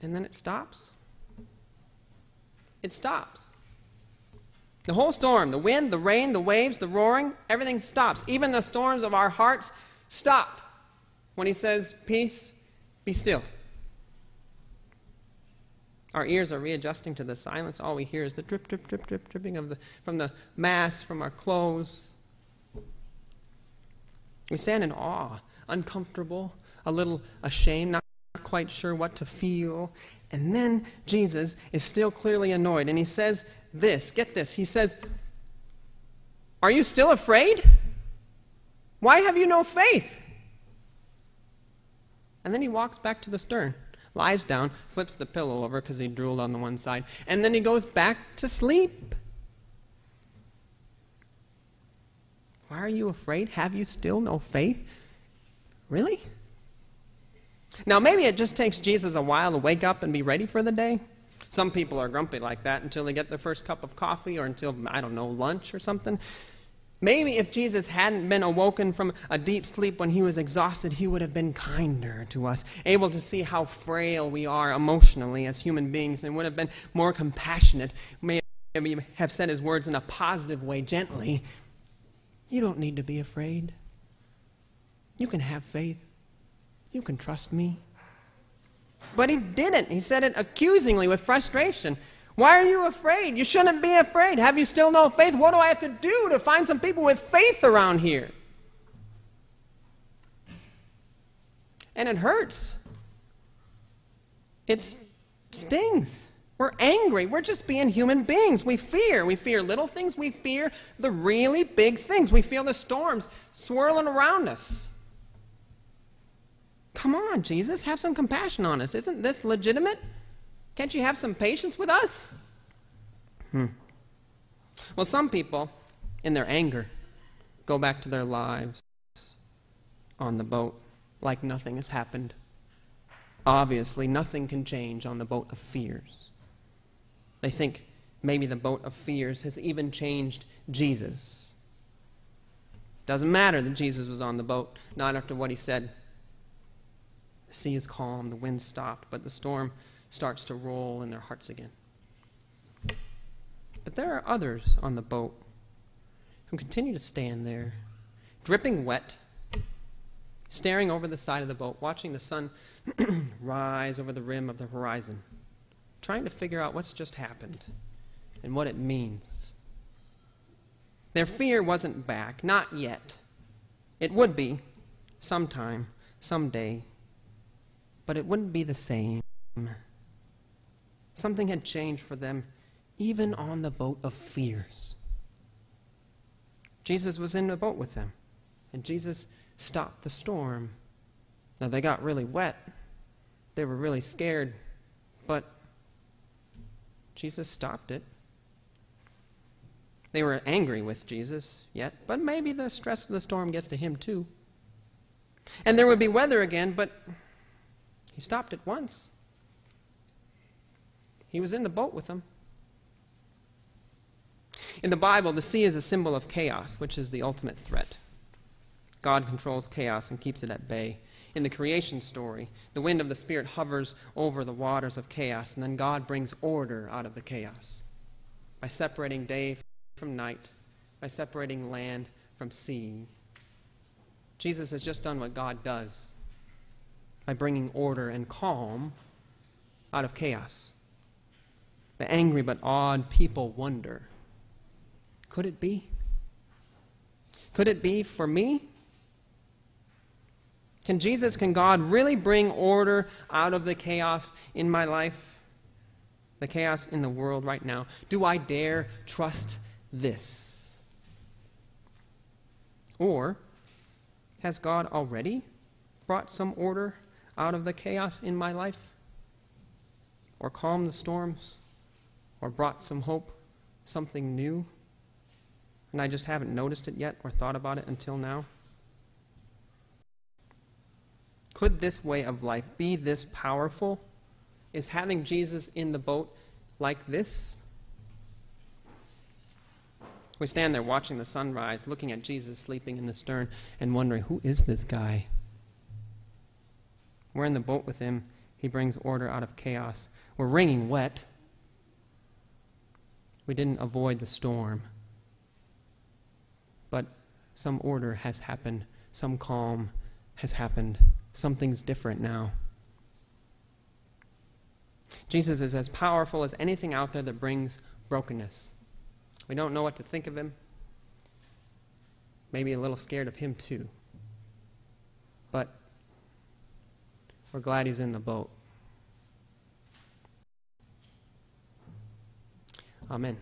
And then it stops. It stops. The whole storm, the wind, the rain, the waves, the roaring, everything stops. Even the storms of our hearts stop when he says, peace, be still. Our ears are readjusting to the silence. All we hear is the drip, drip, drip, drip, dripping from the mass, from our clothes. We stand in awe, uncomfortable, a little ashamed, not quite sure what to feel. And then Jesus is still clearly annoyed, and he says this, get this, he says, are you still afraid? Why have you no faith? And then he walks back to the stern, lies down, flips the pillow over because he drooled on the one side, and then he goes back to sleep. Why are you afraid? Have you still no faith? Really? Now, maybe it just takes Jesus a while to wake up and be ready for the day. Some people are grumpy like that until they get their first cup of coffee or until, I don't know, lunch or something. Maybe if Jesus hadn't been awoken from a deep sleep when he was exhausted, he would have been kinder to us, able to see how frail we are emotionally as human beings, and would have been more compassionate, maybe have said his words in a positive way, gently. You don't need to be afraid. You can have faith. You can trust me. But he didn't. He said it accusingly with frustration. Why are you afraid? You shouldn't be afraid. Have you still no faith? What do I have to do to find some people with faith around here? And it hurts. It stings. We're angry. We're just being human beings. We fear. We fear little things. We fear the really big things. We feel the storms swirling around us. Come on, Jesus, have some compassion on us. Isn't this legitimate? Can't you have some patience with us? Well, some people, in their anger, go back to their lives on the boat like nothing has happened. Obviously, nothing can change on the boat of fears. They think maybe the boat of fears has even changed Jesus. Doesn't matter that Jesus was on the boat, not after what he said. The sea is calm, the wind stopped, but the storm starts to roll in their hearts again. But there are others on the boat who continue to stand there, dripping wet, staring over the side of the boat, watching the sun rise over the rim of the horizon, trying to figure out what's just happened and what it means. Their fear wasn't back, not yet. It would be sometime, someday, but it wouldn't be the same. Something had changed for them, even on the boat of fears. Jesus was in the boat with them, and Jesus stopped the storm. Now, they got really wet. They were really scared, but Jesus stopped it. They were angry with Jesus yet, but maybe the stress of the storm gets to him too. And there would be weather again, but he stopped it once. He was in the boat with them. In the Bible, the sea is a symbol of chaos, which is the ultimate threat. God controls chaos and keeps it at bay. In the creation story, the wind of the Spirit hovers over the waters of chaos, and then God brings order out of the chaos by separating day from night, by separating land from sea. Jesus has just done what God does by bringing order and calm out of chaos. The angry but awed people wonder, could it be? Could it be for me? Can God really bring order out of the chaos in my life? The chaos in the world right now? Do I dare trust this? Or has God already brought some order out of the chaos in my life? Or calmed the storms? Or brought some hope, something new? And I just haven't noticed it yet or thought about it until now? Could this way of life be this powerful? Is having Jesus in the boat like this? We stand there watching the sunrise, looking at Jesus sleeping in the stern and wondering, who is this guy? We're in the boat with him. He brings order out of chaos. We're wringing wet. We didn't avoid the storm. But some order has happened. Some calm has happened. Something's different now. Jesus is as powerful as anything out there that brings brokenness. We don't know what to think of him. Maybe a little scared of him too. But we're glad he's in the boat. Amen.